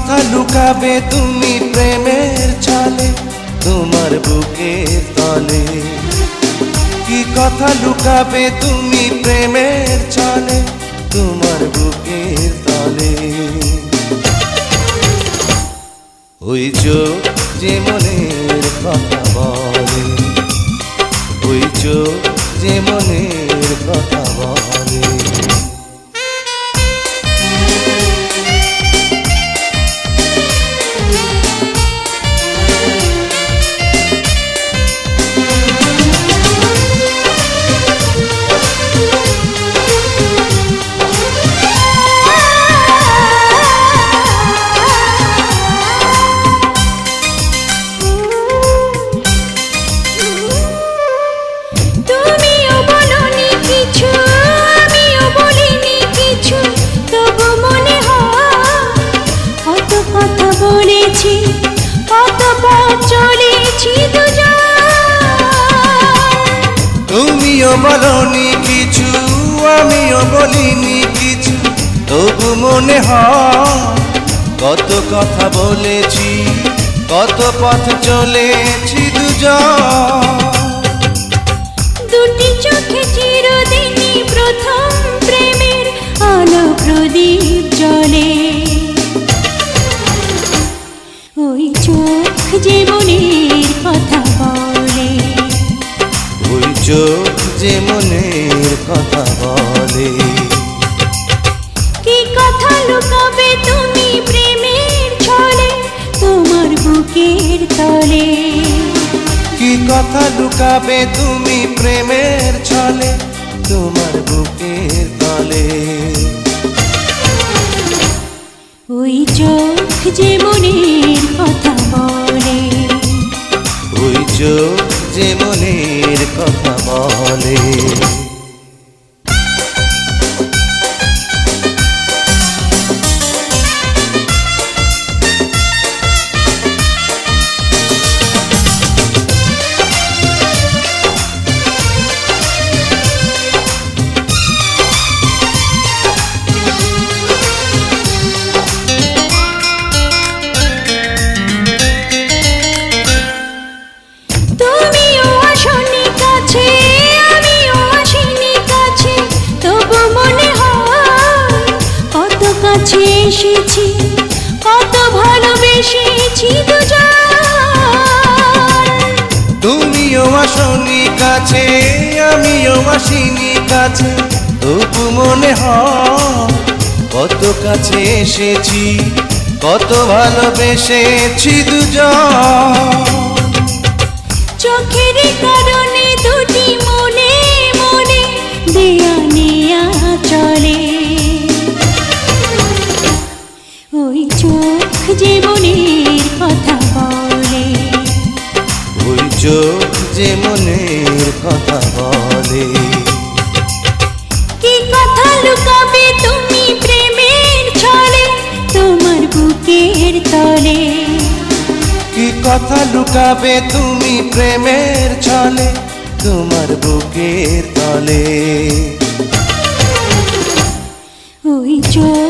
কথা লুকাবে তুমি প্রেমের ছলে তোমার বুকের তলে? কি কথা লুকাবে তুমি প্রেমের ছলে তোমার বুকের তলে? ওই চোখ যে মনের কথা বলে, ওই চোখ যে মনের কথা বলে। তুমিও বলনি কিছু আমিও বলিনি কিছু, তবু মনে হয় কত কথা বলেছি, কত পথ চলেছি দুজন। দুটি চোখে চিরদিনই প্রথম প্রেমের আলো প্রদীপ জ্বলে। ওই চোখ যে মনের কথা বলে, ওই চোখ যে মনের কথা বলে। কি কথা লুকাবে তুমি প্রেমের ছলে তোমার বুকের তলে? কি কথা লুকাবে তুমি প্রেমের ছলে তোমার বুকের তলে? ওই চোখ যে মনের কথা বলে, ওই চোখ যে মনের কথা বলে। এসেছি কত ভালোবেসেছি দুজন। তুমিও আসনি কাছে আমিও আসিনি কাছে, তবু মনে হয় কত কাছে এসেছি, কত ভালোবেসেছি দুজন। চোখের কারণে দুটি মনে মনে দেয়া নেয়া চলে। ওই চোখ যে মনের কথা বলে, ওই চোখ যে মনের কথা বলে। কি কথা লুকাবে তুমি প্রেমের ছলে তোমার বুকের তলে? কি কথা লুকাবে তুমি প্রেমের ছলে তোমার বুকের তলে? ওই চোখ